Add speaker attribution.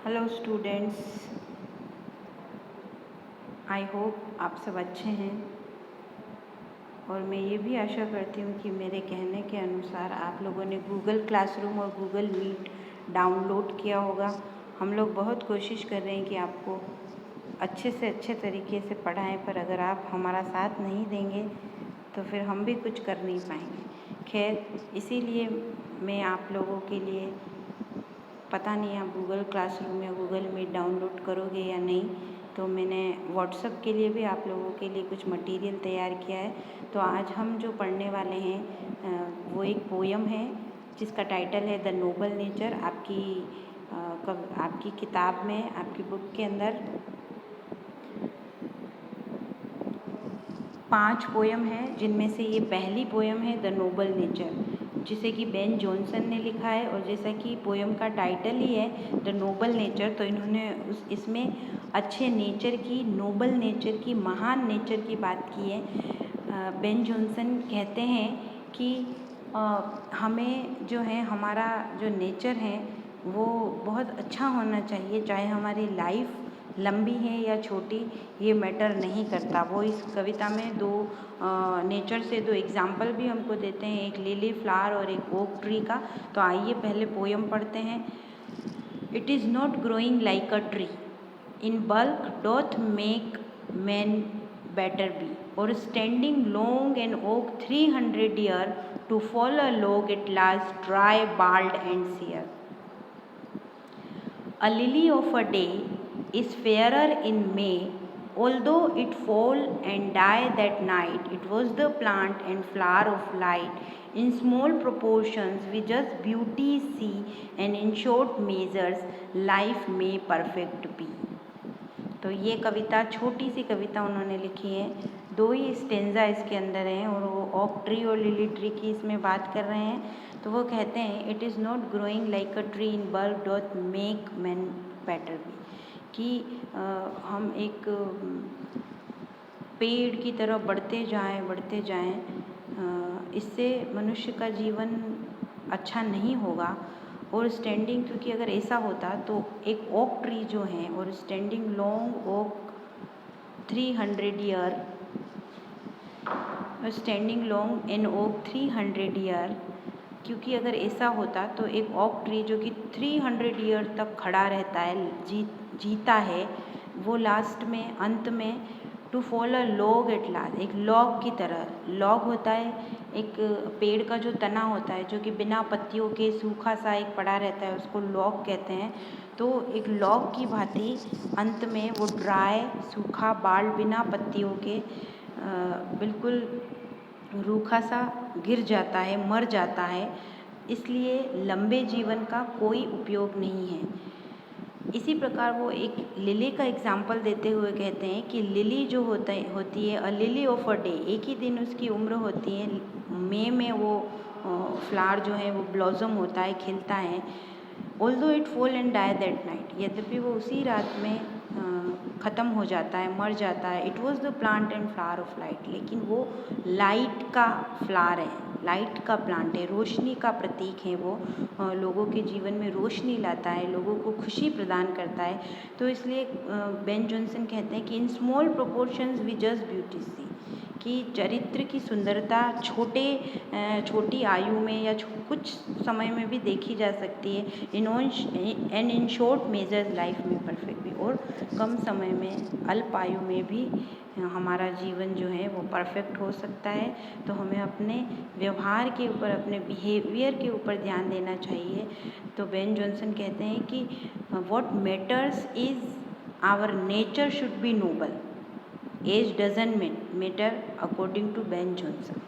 Speaker 1: Hello students, I hope आप सब अच्छे हैं और मैं ये भी आशा करती हूँ कि मेरे कहने के अनुसार आप लोगों ने गूगल क्लासरूम और गूगल मीट डाउनलोड किया होगा। हम लोग बहुत कोशिश कर रहे हैं कि आपको अच्छे से अच्छे तरीके से पढ़ाएं, पर अगर आप हमारा साथ नहीं देंगे तो फिर हम भी कुछ कर नहीं पाएंगे। खैर, इसीलिए मैं आप लोगों के लिए, पता नहीं आप गूगल क्लासरूम या गूगल मीट डाउनलोड करोगे या नहीं, तो मैंने व्हाट्सएप के लिए भी आप लोगों के लिए कुछ मटेरियल तैयार किया है। तो आज हम जो पढ़ने वाले हैं वो एक पोयम है जिसका टाइटल है द नोबल नेचर। आपकी किताब में, आपकी बुक के अंदर 5 पोयम है, जिनमें से ये पहली पोयम है द नोबल नेचर, जिसे कि बेन जॉनसन ने लिखा है। और जैसा कि पोयम का टाइटल ही है द नोबल नेचर, तो इन्होंने इसमें अच्छे नेचर की, नोबल नेचर की, महान नेचर की बात की है। बेन जॉनसन कहते हैं कि हमें जो है, हमारा जो नेचर है वो बहुत अच्छा होना चाहिए, चाहे हमारी लाइफ लंबी है या छोटी, ये मैटर नहीं करता। वो इस कविता में दो नेचर से दो एग्जाम्पल भी हमको देते हैं, एक लिली फ्लावर और एक ओक ट्री का। तो आइए पहले पोयम पढ़ते हैं। It is not growing like a tree in bulk doth make man better be, or standing long an oak 300 year to fall a log at last dry, bald and sere. A lily of a day is fairer in May, although it fall and die that night. It was the plant and flower of light. In small proportions we just beauty see, and in short measures life may perfect be. तो ये कविता, छोटी सी कविता उन्होंने लिखी है, 2 ही stanza इसके अंदर हैं और वो ओक ट्री और लिली ट्री की इसमें बात कर रहे हैं। तो वो कहते हैं it is not growing like a tree in bulk dot make man better be, कि हम एक पेड़ की तरह बढ़ते जाएं, इससे मनुष्य का जीवन अच्छा नहीं होगा। और स्टैंडिंग, क्योंकि अगर ऐसा होता तो एक ओक ट्री जो है, और standing long oak 300 year, standing long an oak 300 year, क्योंकि अगर ऐसा होता तो एक ओक ट्री जो कि 300 ईयर तक खड़ा रहता है, जीता है, वो लास्ट में, अंत में, to fall a log at last, एक लॉग की तरह। लॉग होता है एक पेड़ का जो तना होता है, जो कि बिना पत्तियों के सूखा सा एक पड़ा रहता है, उसको लॉग कहते हैं। तो एक लॉग की भांति अंत में वो ड्राई, सूखा, बाल्ड, बिना पत्तियों के, बिल्कुल रूखा सा गिर जाता है, मर जाता है। इसलिए लंबे जीवन का कोई उपयोग नहीं है। इसी प्रकार वो एक लिली का एग्जाम्पल देते हुए कहते हैं कि लिली जो होती है अ लिली ऑफ अ डे, एक ही दिन उसकी उम्र होती है। मई में वो फ्लावर जो है वो ब्लॉसम होता है, खिलता है। Although it fall and die that night, यद्यपि वो उसी रात में ख़त्म हो जाता है, मर जाता है। It was the plant and flower of light, लेकिन वो लाइट का फ्लावर है, लाइट का प्लांट है, रोशनी का प्रतीक है। वो लोगों के जीवन में रोशनी लाता है, लोगों को खुशी प्रदान करता है। तो इसलिए बेन जॉनसन कहते हैं कि in small proportions we just beauty see, कि चरित्र की सुंदरता छोटी आयु में या कुछ समय में भी देखी जा सकती है। इन शॉर्ट मेजर्स लाइफ में परफेक्ट भी, और कम समय में, अल्प आयु में भी हमारा जीवन जो है वो परफेक्ट हो सकता है। तो हमें अपने व्यवहार के ऊपर, अपने बिहेवियर के ऊपर ध्यान देना चाहिए। तो बेन जॉनसन कहते हैं कि what matters is our nature should be noble, age doesn't matter, according to Ben Johnson.